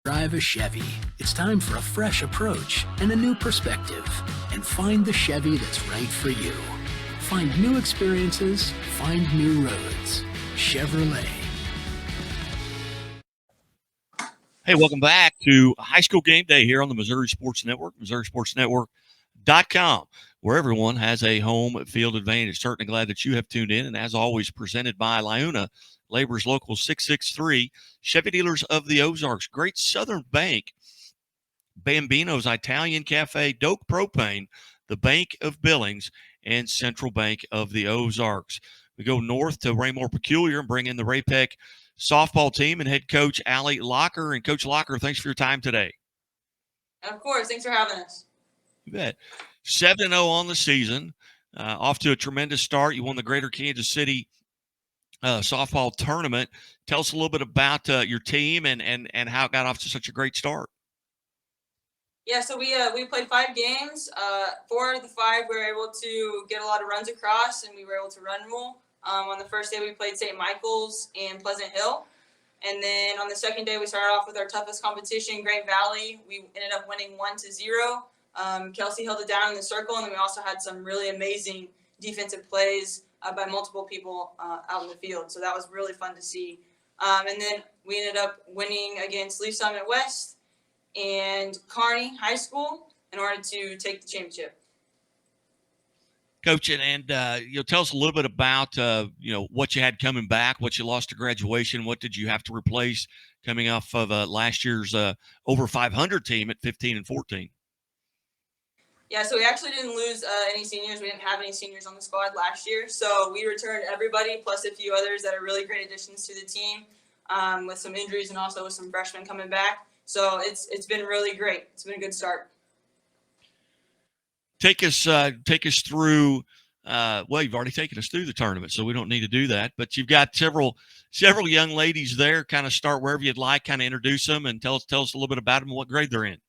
Drive a Chevy. It's time for a fresh approach and a new perspective. And find the Chevy that's right for you. Find new experiences, find new roads. Chevrolet. Hey, welcome back to High School Game Day here on the Missouri Sports Network, MissouriSportsNetwork.com, where everyone has a home field advantage. Certainly glad that you have tuned in, and as always, presented by Liuna, Labor's Local 663, Chevy Dealers of the Ozarks, Great Southern Bank, Bambino's Italian Cafe, Doak Propane, the Bank of Billings, and Central Bank of the Ozarks. We go north to Raymore-Peculiar and bring in the Ray-Peck softball team and head coach Allie Locher. And Coach Locher, thanks for your time today. Of course. Thanks for having us. You bet. 7-0 on the season, off to a tremendous start. You won the Greater Kansas City softball tournament. Tell us a little bit about your team and how it got off to such a great start. Yeah, so we played 5 games. 4 of the 5 we were able to get a lot of runs across, and we were able to run well. On the first day, we played St. Michael's and Pleasant Hill. And then on the second day, we started off with our toughest competition, Great Valley. We ended up winning 1-0. Kelsey held it down in the circle, and then we also had some really amazing defensive plays by multiple people out in the field. So that was really fun to see. And then we ended up winning against Leaf Summit West and Kearney High School in order to take the championship. Coach, and tell us a little bit about what you had coming back, what you lost to graduation, what did you have to replace coming off of last year's over 500 team at 15-14. Yeah, so we actually didn't lose any seniors. We didn't have any seniors on the squad last year, so we returned everybody plus a few others that are really great additions to the team with some injuries and also with some freshmen coming back. So it's been really great. It's been a good start. Take us through. Well, you've already taken us through the tournament, so we don't need to do that. But you've got several young ladies there. Kind of start wherever you'd like. Kind of introduce them and tell us a little bit about them and what grade they're in.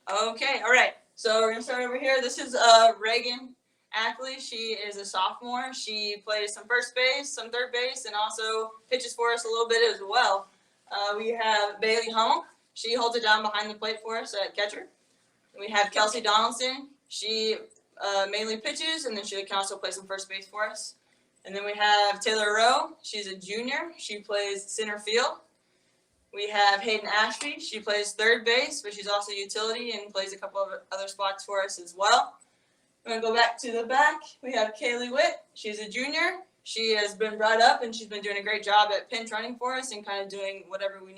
Okay, all right. So we're gonna start over here. This is Reagan Ackley. She is a sophomore. She plays some first base, some third base, and also pitches for us a little bit as well. We have Bailey Hummel. She holds it down behind the plate for us at catcher. We have Kelsey Donaldson. She mainly pitches, and then she can also play some first base for us. And then we have Taylor Rowe. She's a junior. She plays center field. We have Hayden Ashby. She plays third base, but she's also utility and plays a couple of other spots for us as well. We're going to go back to the back. We have Kaylee Witt. She's a junior. She has been brought up, and she's been doing a great job at pinch running for us and kind of doing whatever we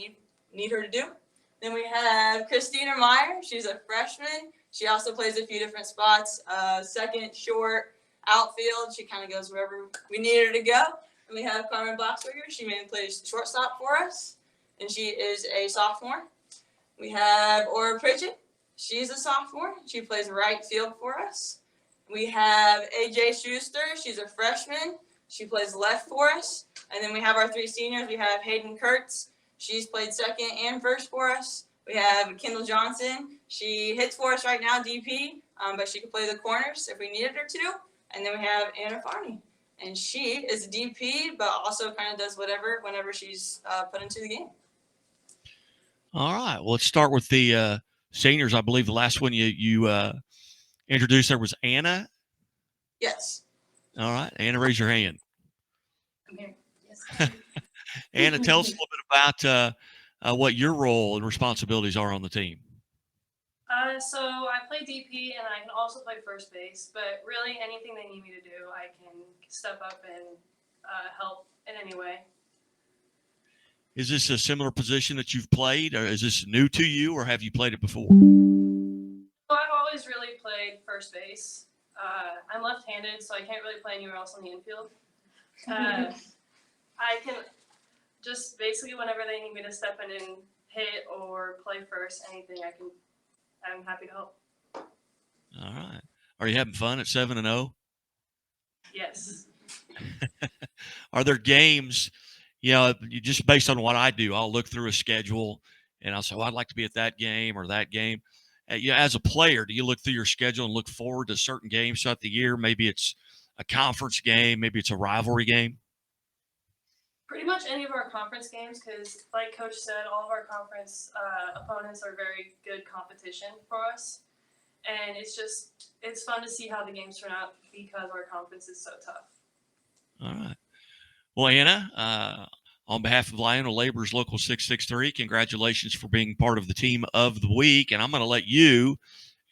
need her to do. Then we have Christina Meyer. She's a freshman. She also plays a few different spots, second, short, outfield. She kind of goes wherever we need her to go. And we have Carmen Boxberger. She mainly plays shortstop for us, and she is a sophomore. We have Aura Pritchett. She's a sophomore. She plays right field for us. We have AJ Schuster. She's a freshman. She plays left for us. And then we have our 3 seniors. We have Hayden Kurtz. She's played second and first for us. We have Kendall Johnson. She hits for us right now, DP, but she can play the corners if we needed her to. And then we have Anna Farney. And she is a DP, but also kind of does whatever whenever she's put into the game. All right. Well, let's start with the seniors. I believe the last one you introduced there was Anna. Yes. All right. Anna, raise your hand. I'm here. Yes. Anna, tell us a little bit about what your role and responsibilities are on the team. So I play DP and I can also play first base, but really anything they need me to do, I can step up and help in any way. Is this a similar position that you've played, or is this new to you, or have you played it before? So I've always really played first base. I'm left-handed, so I can't really play anywhere else on the infield. I can just basically whenever they need me to step in and hit or play first, anything I'm happy to help. All right. Are you having fun at 7-0? Yes. Are there games, just based on what I do, I'll look through a schedule and I'll say, well, I'd like to be at that game or that game. As a player, do you look through your schedule and look forward to certain games throughout the year? Maybe it's a conference game, maybe it's a rivalry game. Pretty much any of our conference games, because like Coach said, all of our conference opponents are very good competition for us. And it's fun to see how the games turn out because our conference is so tough. All right. Well, Anna, on behalf of Lionel Labor's Local 663, congratulations for being part of the team of the week. And I'm going to let you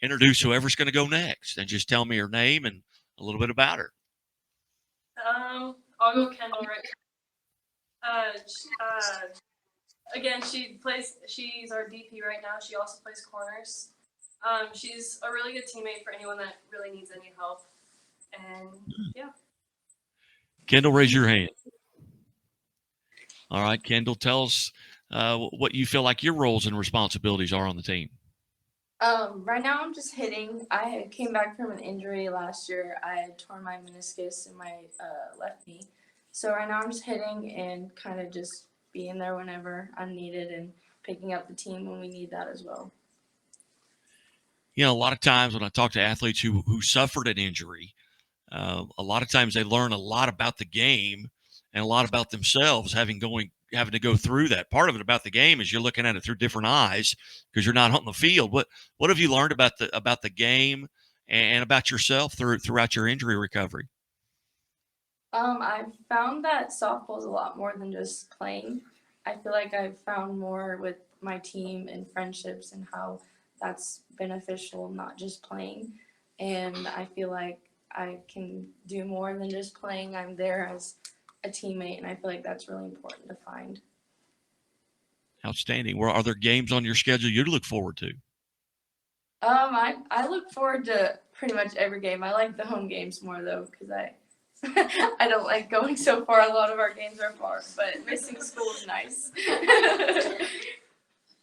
introduce whoever's going to go next and just tell me her name and a little bit about her. I'll go Kendall right. Again, she's our DP right now. She also plays corners. She's a really good teammate for anyone that really needs any help. And yeah. Kendall, raise your hand. All right, Kendall, tell us what you feel like your roles and responsibilities are on the team. Right now I'm just hitting. I came back from an injury last year. I had torn my meniscus in my left knee. So right now I'm just hitting and kind of just being there whenever I'm needed and picking up the team when we need that as well. You know, a lot of times when I talk to athletes who suffered an injury, a lot of times they learn a lot about the game and a lot about themselves having to go through that. Part of it about the game is you're looking at it through different eyes because you're not on the field. What have you learned about the game and about yourself throughout your injury recovery? I've found that softball is a lot more than just playing. I feel like I've found more with my team and friendships and how that's beneficial, not just playing. And I feel like I can do more than just playing. I'm there as a teammate, and I feel like that's really important to find. Outstanding. Are there games on your schedule you look forward to? I look forward to pretty much every game. I like the home games more though, because I don't like going so far. A lot of our games are far, but missing school is nice.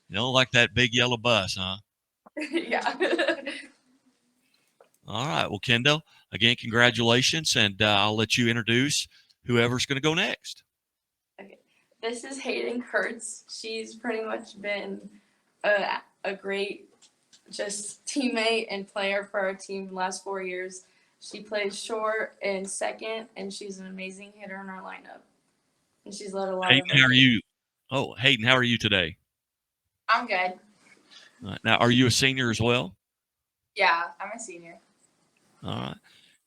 You don't like that big yellow bus, huh? Yeah. All right. Well, Kendall, again, congratulations, and I'll let you introduce whoever's going to go next. Okay. This is Hayden Kurtz. She's pretty much been a great just teammate and player for our team the last 4 years. She plays short and second, and she's an amazing hitter in our lineup. And she's led a lot Hayden, of how are you? Oh, Hayden, how are you today? I'm good. Now, are you a senior as well? Yeah, I'm a senior. All right.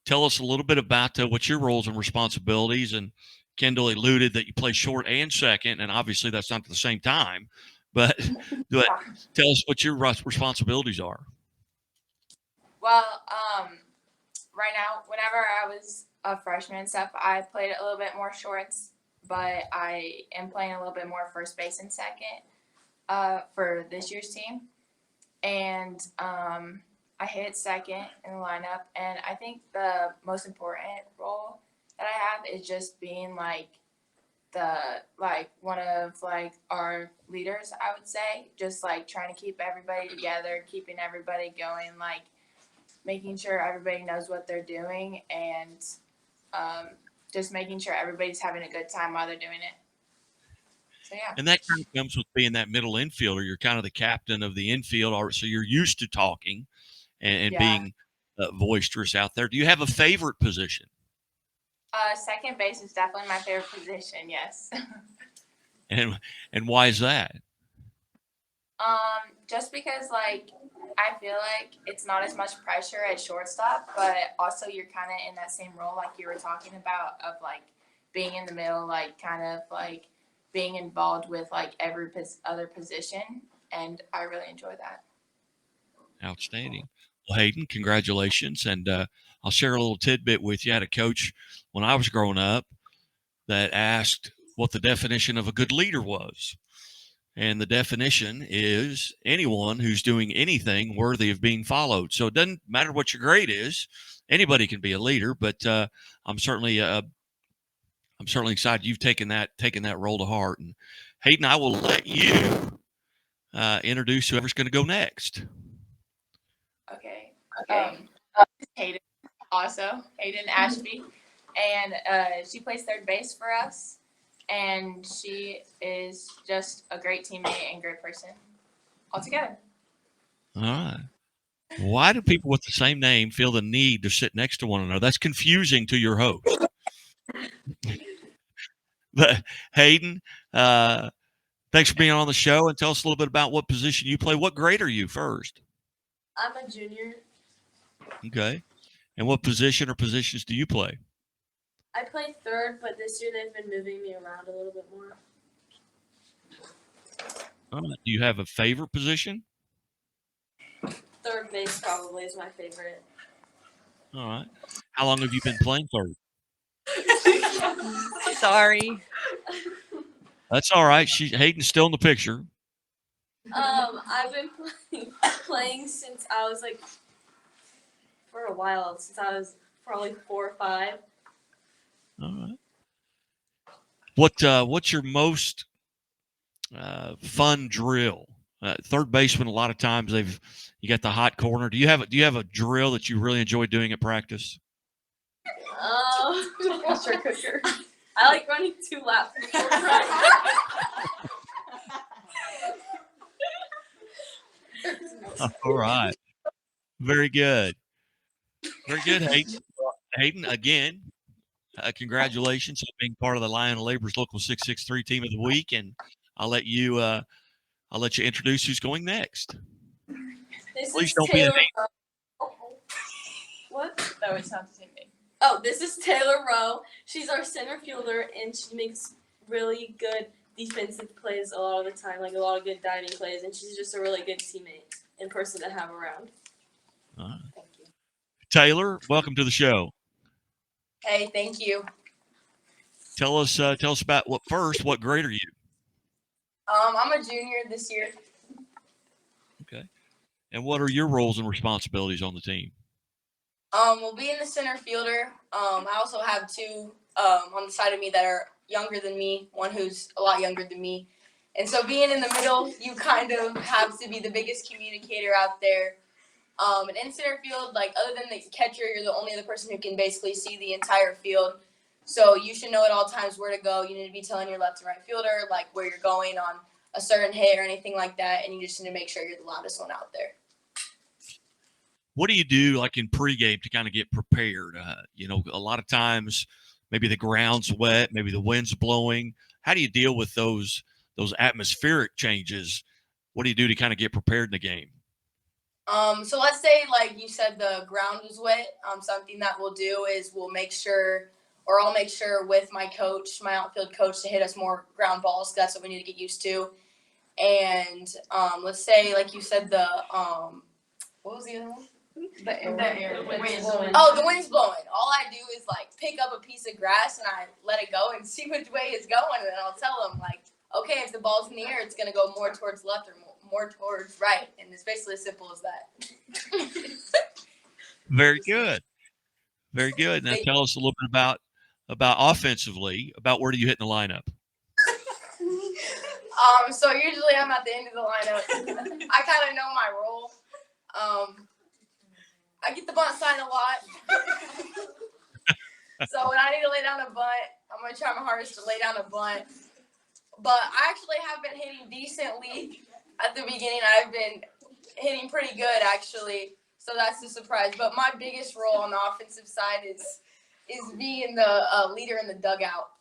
Tell us a little bit about what your roles and responsibilities. And Kendall alluded that you play short and second, and obviously that's not at the same time. But tell us what your responsibilities are. Well, right now, whenever I was a freshman and stuff, I played a little bit more shorts, but I am playing a little bit more first base and second for this year's team. And I hit second in the lineup, and I think the most important role that I have is just being one of our leaders, I would say, just trying to keep everybody together, keeping everybody going, making sure everybody knows what they're doing, and just making sure everybody's having a good time while they're doing it. So, yeah. And that kind of comes with being that middle infielder. You're kind of the captain of the infield, so you're used to talking and being boisterous out there. Do you have a favorite position? Second base is definitely my favorite position, yes. And why is that? Just because I feel like it's not as much pressure at shortstop, but also you're kind of in that same role like you were talking about of being in the middle, being involved with every other position, and I really enjoy that. Outstanding. Well, Hayden, congratulations. And I'll share a little tidbit with you. I had a coach when I was growing up that asked what the definition of a good leader was. And the definition is anyone who's doing anything worthy of being followed. So it doesn't matter what your grade is. Anybody can be a leader, but I'm certainly excited you've taken that role to heart. And Hayden, I will let you introduce whoever's going to go next. Okay. Hayden Ashby, and she plays third base for us, and she is just a great teammate and great person altogether. All right. Why do people with the same name feel the need to sit next to one another? That's confusing to your host. But Hayden, thanks for being on the show, and tell us a little bit about what position you play. What grade are you first? I'm a junior. Okay. And what position or positions do you play? I play third, but this year they've been moving me around a little bit more. Do you have a favorite position? Third base probably is my favorite. All right. How long have you been playing third? Sorry. That's all right. Hayden's still in the picture. I've been playing since I was for a while, since I was probably 4 or 5. All right. What's your most fun drill? Third baseman, a lot of times you got the hot corner. Do you have a drill that you really enjoy doing at practice? Pressure cooker. I like running 2 laps before practice. All right. Very good. Very good, Hayden. Hayden, again, congratulations on being part of the Lyon Labor's Local 663 Team of the Week, and I'll let you introduce who's going next. Please don't be a name. What? No, it's not the same name. Oh, this is Taylor Rowe. She's our center fielder, and she makes really good defensive plays a lot of the time, like a lot of good diving plays, and she's just a really good teammate and person to have around. Thank you. Taylor, welcome to the show. Hey, thank you. Tell us about what grade are you? I'm a junior this year. Okay. And what are your roles and responsibilities on the team? We'll be in the center fielder. I also have 2 on the side of me that are younger than me, one who's a lot younger than me. And so being in the middle, you kind of have to be the biggest communicator out there. And in center field, other than the catcher, you're the only other person who can basically see the entire field. So you should know at all times where to go. You need to be telling your left and right fielder, where you're going on a certain hit or anything like that. And you just need to make sure you're the loudest one out there. What do you do in pregame to kind of get prepared? A lot of times maybe the ground's wet, maybe the wind's blowing. How do you deal with those atmospheric changes? What do you do to kind of get prepared in the game? So let's say, like you said, the ground was wet. Something that we'll do is I'll make sure with my coach, my outfield coach, to hit us more ground balls. That's what we need to get used to. And let's say, like you said, what was the other one? The air. The wind's blowing. Oh, the wind's blowing. All I do is pick up a piece of grass and I let it go and see which way it's going, and then I'll tell them okay, if the ball's in the air, it's gonna go more towards left or more towards right, and it's basically as simple as that. Very good, very good. Now tell us a little bit about offensively, about where do you hit in the lineup? So usually I'm at the end of the lineup. I kind of know my role. I get the bunt sign a lot. So when I need to lay down a bunt, I'm going to try my hardest to lay down a bunt. But I actually have been hitting decently at the beginning. I've been hitting pretty good, actually. So that's a surprise. But my biggest role on the offensive side is being the leader in the dugout.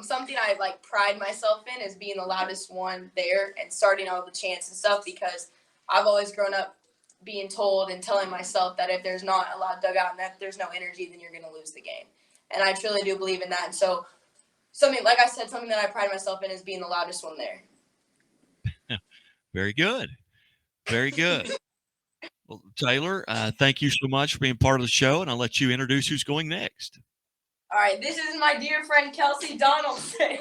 Something I pride myself in is being the loudest one there and starting all the chants and stuff, because I've always grown up being told and telling myself that if there's not a loud dugout and that there's no energy, then you're going to lose the game. And I truly do believe in that. And so something that I pride myself in is being the loudest one there. Very good. Very good. Well, Taylor, thank you so much for being part of the show, and I'll let you introduce who's going next. All right, this is my dear friend Kelsey Donaldson.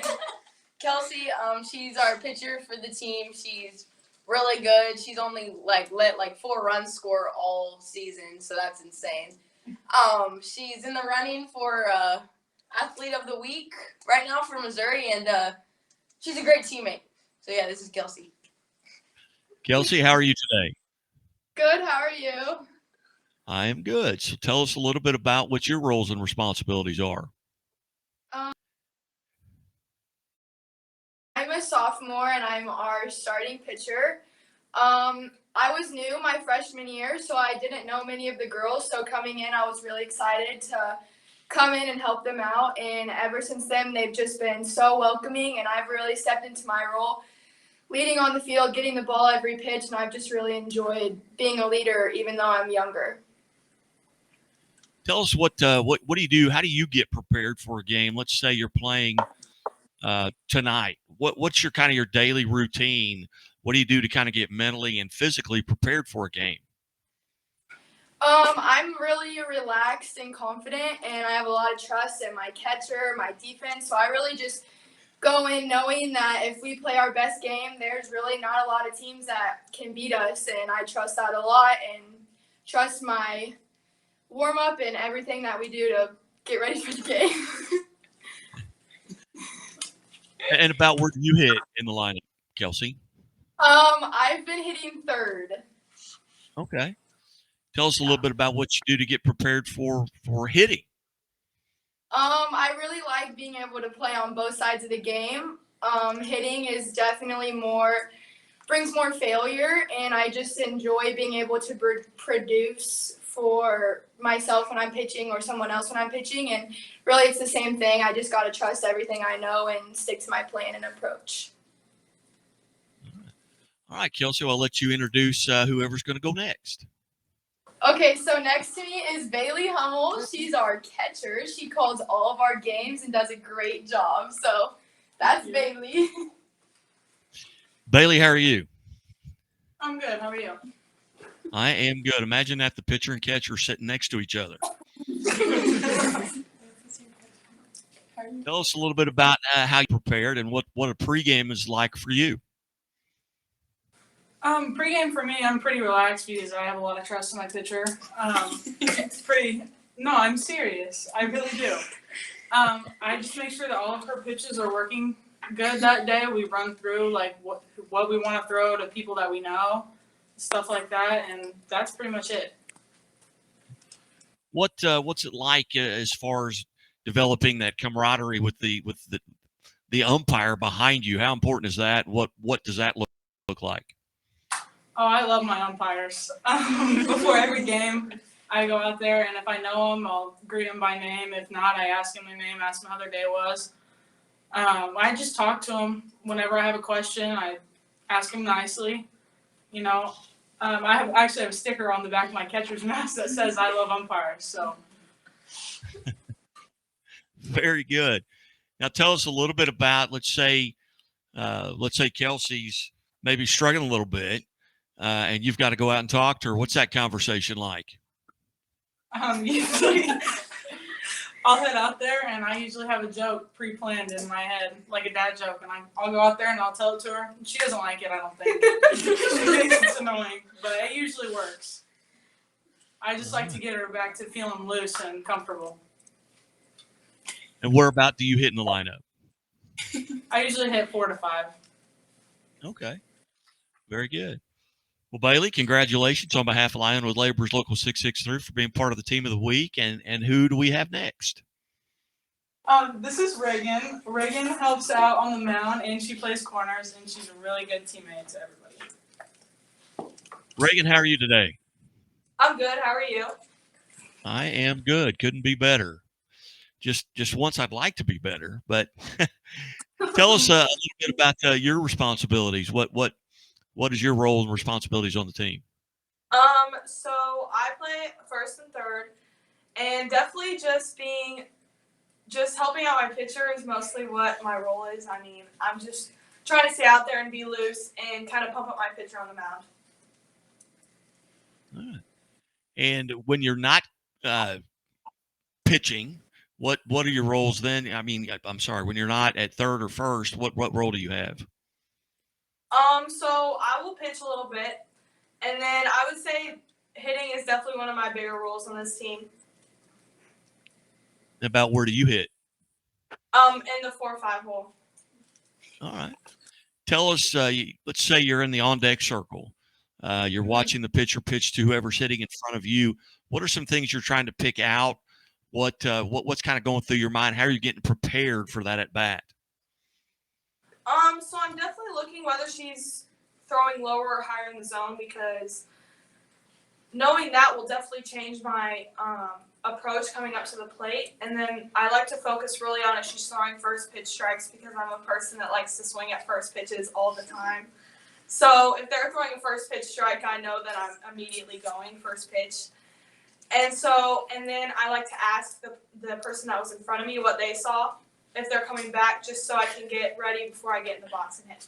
Kelsey, she's our pitcher for the team. She's really good. She's only let 4 runs score all season, so that's insane. She's in the running for Athlete of the Week right now for Missouri, and she's a great teammate. So yeah, this is Kelsey. Kelsey, how are you today? Good. How are you? I am good. So tell us a little bit about what your roles and responsibilities are. I'm a sophomore and I'm our starting pitcher. I was new my freshman year, so I didn't know many of the girls. So coming in, I was really excited to come in and help them out. And ever since then, they've just been so welcoming, and I've really stepped into my role, leading on the field, getting the ball every pitch, and I've just really enjoyed being a leader, even though I'm younger. Tell us what do you do? How do you get prepared for a game? Let's say you're playing tonight. What's your kind of your daily routine? What do you do to kind of get mentally and physically prepared for a game? I'm really relaxed and confident, and I have a lot of trust in my catcher, my defense. So I really just go in knowing that if we play our best game, there's really not a lot of teams that can beat us, and I trust that a lot and trust my warm up and everything that we do to get ready for the game. And about where do you hit in the lineup, Kelsey? I've been hitting third. Okay. Tell us a little bit about what you do to get prepared for hitting. I really like being able to play on both sides of the game. Hitting is definitely brings more failure, and I just enjoy being able to produce for myself when I'm pitching or someone else when I'm pitching. And really, it's the same thing. I just got to trust everything I know and stick to my plan and approach. All right, Kelsey, I'll let you introduce whoever's going to go next. Okay, so next to me is Bailey Hummel. She's our catcher. She calls all of our games and does a great job. So that's Bailey. Bailey, how are you? I'm good. How are you? I am good. Imagine that the pitcher and catcher sitting next to each other. Tell us a little bit about how you prepared and what a pregame is like for you. Pregame for me, I'm pretty relaxed because I have a lot of trust in my pitcher. It's pretty. No, I'm serious. I really do. I just make sure that all of her pitches are working good that day. We run through like what we want to throw to people that we know, stuff like that, and that's pretty much it. What's it like as far as developing that camaraderie with the umpire behind you? How important is that? What does that look like? Oh, I love my umpires. Before every game, I go out there, and if I know them, I'll greet them by name. If not, I ask them their name, ask them how their day was. I just talk to them whenever I have a question. I ask them nicely. You know, I actually have a sticker on the back of my catcher's mask that says "I love umpires." So, very good. Now, tell us a little bit about let's say Kelsey's maybe struggling a little bit. And you've got to go out and talk to her. What's that conversation like? Usually I'll head out there, and I usually have a joke pre-planned in my head, like a dad joke, and I'll go out there and I'll tell it to her. She doesn't like it, I don't think. She thinks it's annoying, but it usually works. I just like to get her back to feeling loose and comfortable. And whereabout do you hit in the lineup? I usually hit 4 to 5. Okay. Very good. Well, Bailey, congratulations on behalf of Lyon with Labor's Local 663 for being part of the team of the week. And who do we have next? This is Reagan. Reagan helps out on the mound, and she plays corners, and she's a really good teammate to everybody. Reagan, how are you today? I'm good. How are you? I am good. Couldn't be better. Just once I'd like to be better, but tell us a little bit about your responsibilities. What is your role and responsibilities on the team? So I play first and third, and definitely just helping out my pitcher is mostly what my role is. I mean, I'm just trying to stay out there and be loose and kind of pump up my pitcher on the mound. All right. And when you're not pitching, what are your roles then? I mean, I'm sorry, when you're not at third or first, what role do you have? So I will pitch a little bit, and then I would say hitting is definitely one of my bigger roles on this team. About where do you hit? In the 4 or 5 hole. All right. Tell us, let's say you're in the on-deck circle. You're watching the pitcher pitch to whoever's hitting in front of you. What are some things you're trying to pick out? What's kind of going through your mind? How are you getting prepared for that at-bat? So I'm definitely looking whether she's throwing lower or higher in the zone, because knowing that will definitely change my approach coming up to the plate, and then I like to focus really on if she's throwing first pitch strikes because I'm a person that likes to swing at first pitches all the time. So if they're throwing a first pitch strike, I know that I'm immediately going first pitch. And then I like to ask the person that was in front of me what they saw, if they're coming back, just so I can get ready before I get in the box and hit.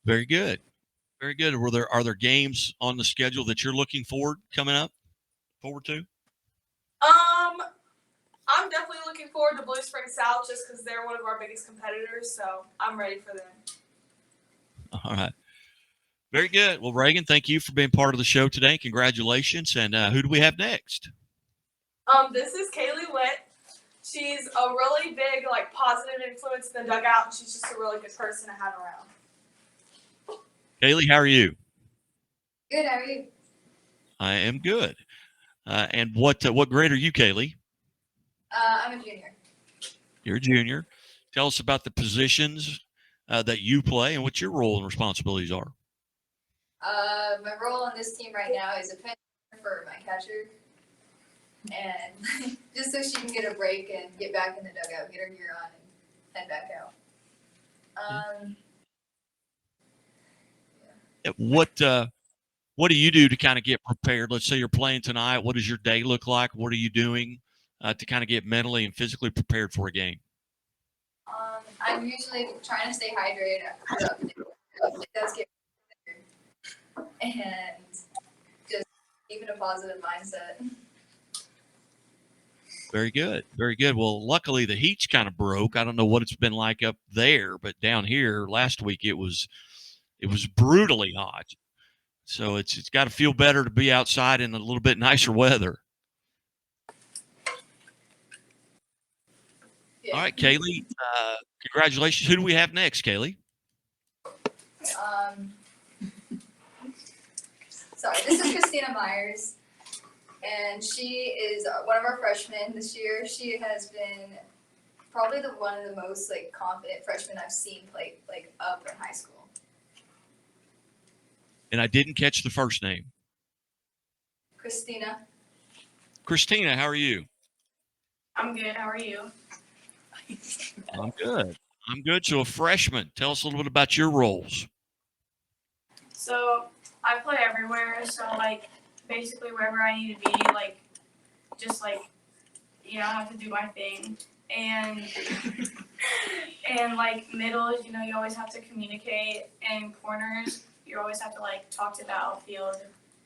Very good. Very good. Are there games on the schedule that you're looking forward to? I'm definitely looking forward to Blue Spring South just because they're one of our biggest competitors, so I'm ready for them. All right. Very good. Well, Reagan, thank you for being part of the show today. Congratulations. And who do we have next? This is Kaylee Witt. She's a really big, positive influence in the dugout, and she's just a really good person to have around. Kaylee, how are you? Good, how are you? I am good. And what grade are you, Kaylee? I'm a junior. You're a junior. Tell us about the positions that you play and what your role and responsibilities are. My role on this team right now is a pinch for my catcher. And just so she can get a break and get back in the dugout, get her gear on, and head back out. What do you do to kind of get prepared? Let's say you're playing tonight. What does your day look like? What are you doing to kind of get mentally and physically prepared for a game? I'm usually trying to stay hydrated throughout the day. It does get better. And just keeping a positive mindset. Very good. Very good. Well, luckily the heat's kind of broke. I don't know what it's been like up there, but down here last week it was brutally hot. So it's got to feel better to be outside in a little bit nicer weather. Yeah. All right, Kaylee, congratulations. Who do we have next, Kaylee? Sorry, this is Christina Myers, and she is one of our freshmen this year. She has been probably one of the most confident freshmen I've seen play up in high school. And I didn't catch the first name. Christina. Christina, how are you? I'm good. How are you? I'm good. I'm good. So a freshman, tell us a little bit about your roles. So I play everywhere. So basically wherever I need to be, I have to do my thing. And middles, you always have to communicate. And corners, you always have to talk to the outfield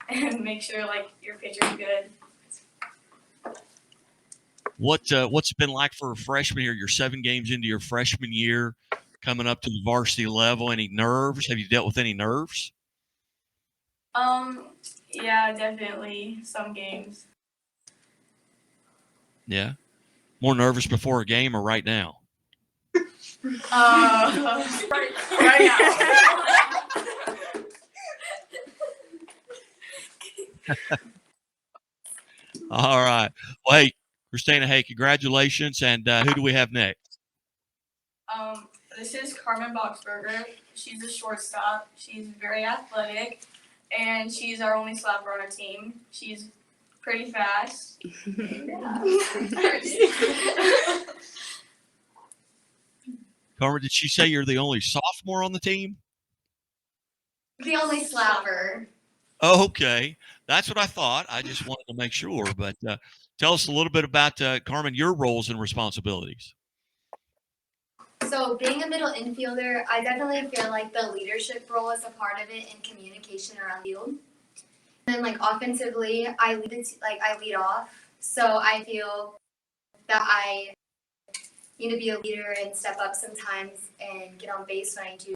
and make sure your pitcher's good. What's it been like for a freshman here? You're 7 games into your freshman year, coming up to the varsity level. Any nerves? Have you dealt with any nerves? Yeah, definitely some games. Yeah. More nervous before a game or right now? Right now. All right. Well, hey, Christina, hey, congratulations. And who do we have next? This is Carmen Boxberger. She's a shortstop. She's very athletic, and she's our only slapper on our team. She's pretty fast. Carmen, did she say you're the only sophomore on the team? The only slapper. Oh, okay. That's what I thought. I just wanted to make sure. But tell us a little bit about, Carmen, your roles and responsibilities. So being a middle infielder, I definitely feel like the leadership role is a part of it and communication around the field. And then offensively, I lead off. So I feel that I need to be a leader and step up sometimes and get on base when I do.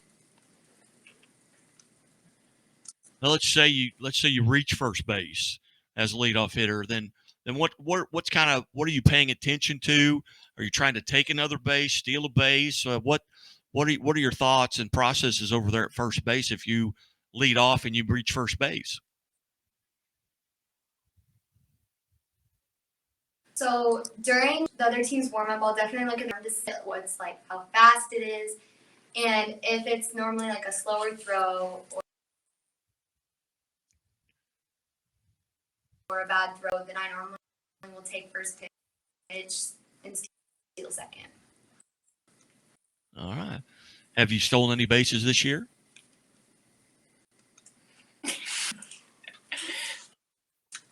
Now let's say you reach first base as a leadoff hitter. Then what are you paying attention to? Are you trying to take another base, steal a base? What are your thoughts and processes over there at first base if you lead off and you reach first base? So during the other team's warm up, I'll definitely look at what's how fast it is, and if it's normally a slower throw. or a bad throw, then I normally will take first pitch and steal second. All right. Have you stolen any bases this year?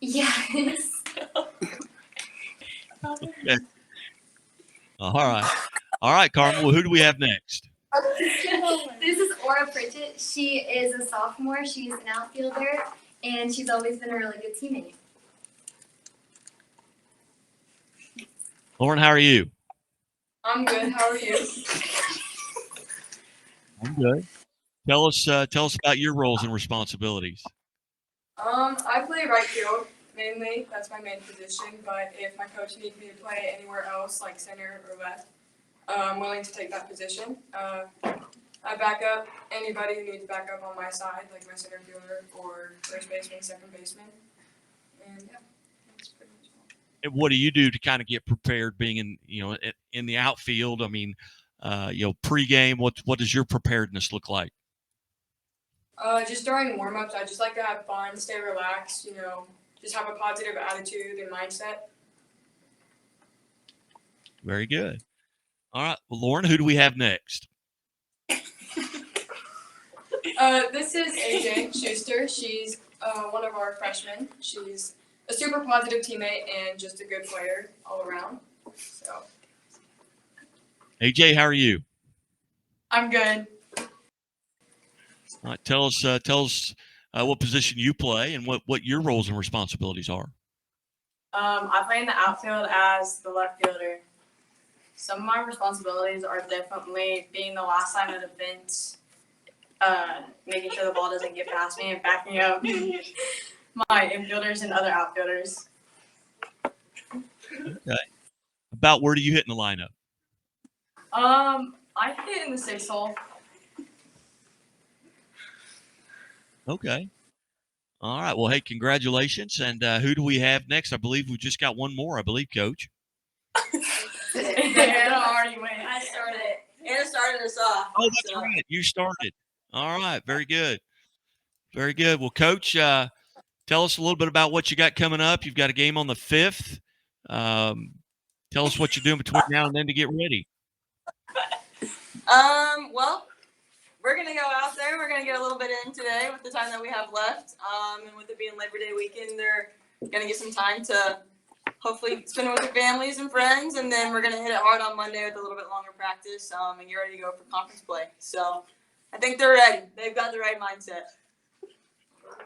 Yes. Okay. All right. All right, Carmel. Well, who do we have next? This is Aura Pritchett. She is a sophomore. She's an outfielder, and she's always been a really good teammate. Lauren, how are you? I'm good. How are you? I'm good. Tell us about your roles and responsibilities. I play right field mainly. That's my main position. But if my coach needs me to play anywhere else, like center or left, I'm willing to take that position. I back up anybody who needs backup on my side, like my center fielder or first baseman, second baseman. And yeah, that's pretty much all. And what do you do to kind of get prepared being in the outfield? I mean, pregame, what does your preparedness look like? Just during warm-ups, I just like to have fun, stay relaxed, just have a positive attitude and mindset. Very good. All right. Well, Lauren, who do we have next? This is AJ Schuster. She's one of our freshmen. She's a super positive teammate and just a good player all around. So, AJ, how are you? I'm good. All right, tell us what position you play and what your roles and responsibilities are. I play in the outfield as the left fielder. Some of my responsibilities are definitely being the last line of defense, making sure the ball doesn't get past me and backing up my infielders and other outfielders. Okay. About where do you hit in the lineup? I hit in the 6 hole. Okay. All right. Well, hey, congratulations. And who do we have next? I believe we just got one more, Coach. Anna already went. I started it. Anna started us off. Oh, that's right. You started. All right. Very good. Very good. Well, Coach, tell us a little bit about what you got coming up. You've got a game on the 5th. Tell us what you're doing between now and then to get ready. Well, we're going to go out there. We're going to get a little bit in today with the time that we have left. And with it being Labor Day weekend, they're going to get some time to hopefully spend it with their families and friends. And then we're going to hit it hard on Monday with a little bit longer practice and get ready to go for conference play. So I think they're ready. They've got the right mindset.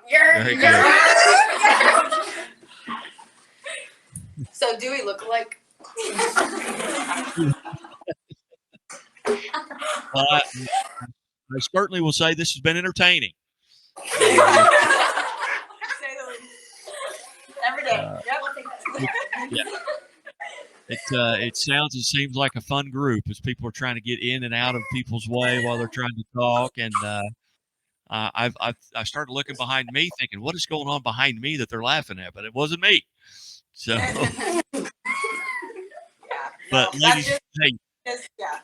Very good. So do we look alike? I certainly will say this has been entertaining. Say the least. Every day. Yep, we'll take that. Yeah. It seems like a fun group as people are trying to get in and out of people's way while they're trying to talk. And I started looking behind me, thinking, what is going on behind me that they're laughing at? But it wasn't me. So, Yeah. but No, ladies, yeah.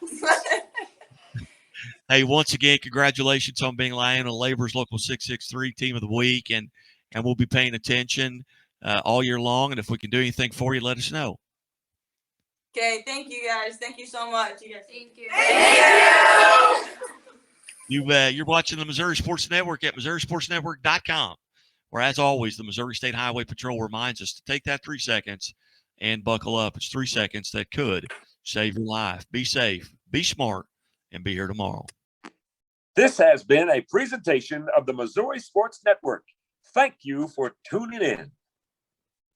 hey, once again, congratulations on being Lyon Labor's Local 663 Team of the Week, and we'll be paying attention all year long. And if we can do anything for you, let us know. Okay, thank you guys. Thank you so much. You guys. Thank you. You're watching the Missouri Sports Network at MissouriSportsNetwork.com, where, as always, the Missouri State Highway Patrol reminds us to take that 3 seconds and buckle up. It's 3 seconds that could save your life. Be safe, be smart, and be here tomorrow. This has been a presentation of the Missouri Sports Network. Thank you for tuning in.